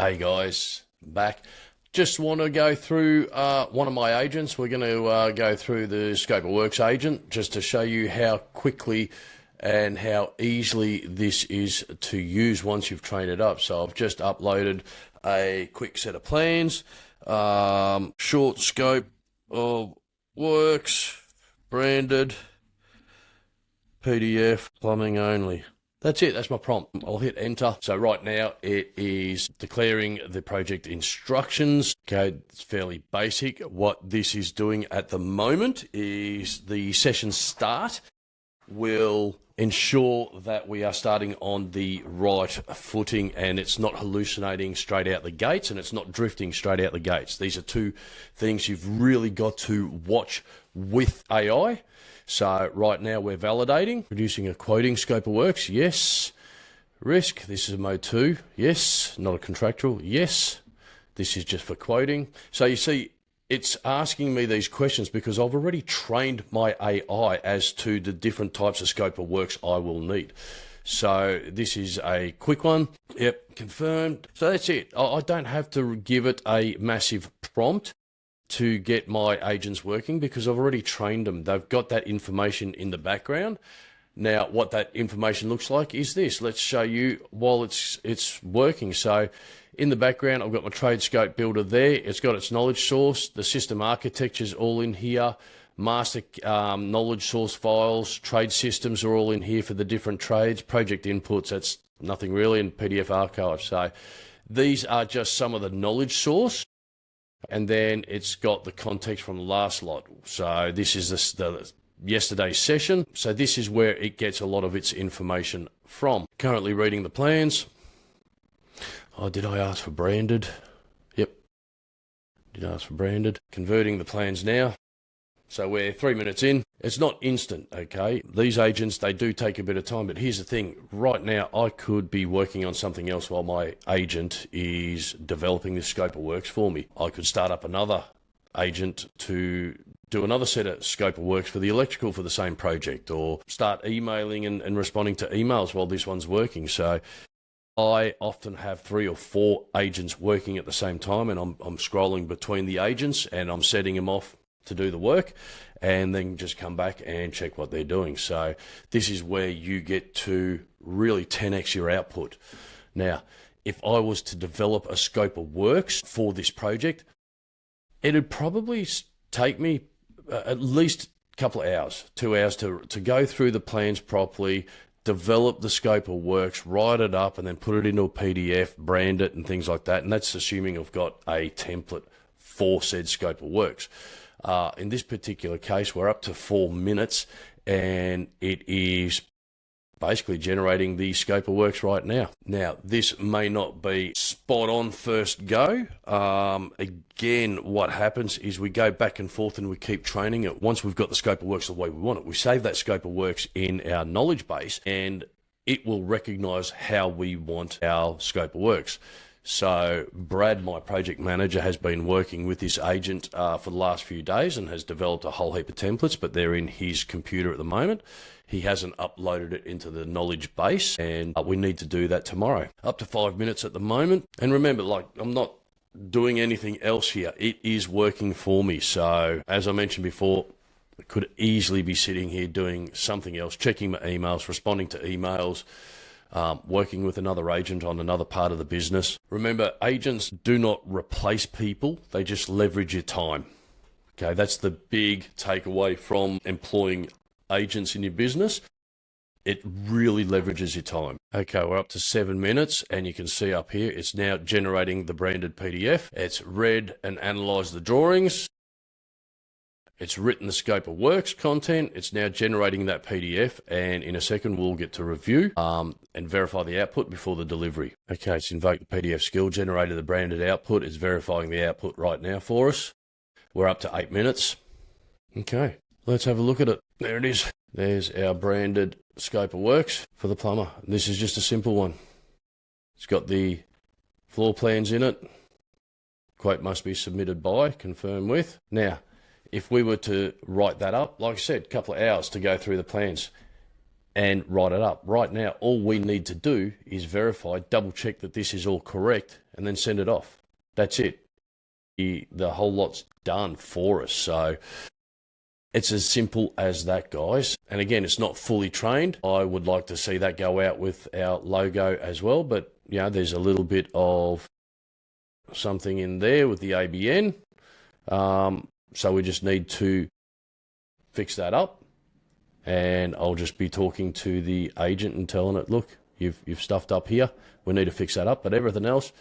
Hey guys, back. Just want to go through one of my agents. We're going to go through the Scope of Works agent just to show you how quickly and how easily this is to use once you've trained it up. So I've just uploaded a quick set of plans, short scope of works, branded, PDF, plumbing only. That's it, that's my prompt. I'll hit enter. So right now it is declaring the project instructions. Okay, it's fairly basic. What this is doing at the moment is the session start will ensure that we are starting on the right footing and it's not hallucinating straight out the gates and it's not drifting straight out the gates. These are two things you've really got to watch with AI. So right now we're validating, producing a quoting scope of works, yes. Risk, this is mode 2, yes. Not a contractual, yes. This is just for quoting. So you see, it's asking me these questions because I've already trained my AI as to the different types of scope of works I will need. So this is a quick one. Yep, confirmed. So that's it. I don't have to give it a massive prompt to get my agents working because I've already trained them. They've got that information in the background. Now, what that information looks like is this. Let's show you while it's working. So in the background, I've got my trade scope builder there. It's got its knowledge source. The system architecture's all in here. Master knowledge source files, trade systems are all in here for the different trades. Project inputs, that's nothing really, in PDF archive. So these are just some of the knowledge source. And then it's got the context from the last lot. So this is the yesterday's session. So this is where it gets a lot of its information from. Currently reading the plans. Oh, did I ask for branded? Yep. Did ask for branded. Converting the plans now. So we're 3 minutes in. It's not instant, okay? These agents, they do take a bit of time, but here's the thing. Right now, I could be working on something else while my agent is developing the scope of works for me. I could start up another agent to do another set of scope of works for the electrical for the same project, or start emailing and responding to emails while this one's working. So I often have 3 or 4 agents working at the same time, and I'm scrolling between the agents and I'm setting them off to do the work and then just come back and check what they're doing. So this is where you get to really 10x your output. Now, if I was to develop a scope of works for this project, it'd probably take me at least a couple of hours, 2 hours to go through the plans properly, develop the scope of works, write it up, and then put it into a PDF, brand it and things like that. And that's assuming I've got a template for said scope of works. In this particular case, we're up to 4 minutes and it is basically generating the scope of works right now. Now, this may not be spot on first go. Again, what happens is we go back and forth and we keep training it. Once we've got the scope of works the way we want it, we save that scope of works in our knowledge base and it will recognize how we want our scope of works. So Brad, my project manager, has been working with this agent for the last few days and has developed a whole heap of templates, but they're in his computer at the moment. He hasn't uploaded it into the knowledge base, and we need to do that tomorrow. Up to 5 minutes at the moment. And remember, like, I'm not doing anything else here. It is working for me. So as I mentioned before, I could easily be sitting here doing something else, checking my emails, responding to emails, working with another agent on another part of the business. Remember, agents do not replace people. They just leverage your time. Okay, that's the big takeaway from employing agents in your business. It really leverages your time. Okay, we're up to 7 minutes and you can see up here, it's now generating the branded PDF. It's read and analyzed the drawings. It's written the scope of works content. It's now generating that PDF, and in a second we'll get to review and verify the output before the delivery. Okay, it's invoked the PDF skill, generated the branded output. It's verifying the output right now for us. We're up to 8 minutes. Okay, let's have a look at it. There it is. There's our branded scope of works for the plumber. This is just a simple one. It's got the floor plans in it. Quote must be submitted by, confirm with. Now, if we were to write that up, like I said, a couple of hours to go through the plans. and write it up. Right now, all we need to do is verify, double check that this is all correct, and then send it off. That's it. The whole lot's done for us. So it's as simple as that, guys. And again, it's not fully trained. I would like to see that go out with our logo as well, but you know, there's a little bit of something in there with the ABN. So we just need to fix that up. And I'll just be talking to the agent and telling it, look, you've stuffed up here. We need to fix that up. But everything else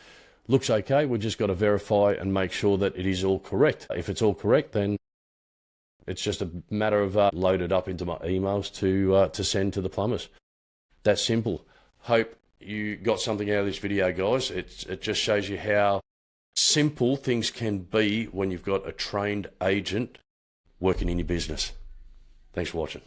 looks okay. We've just got to verify and make sure that it is all correct. If it's all correct, then it's just a matter of load it up into my emails to send to the plumbers. That's simple. Hope you got something out of this video, guys. It just shows you how simple things can be when you've got a trained agent working in your business. Thanks for watching.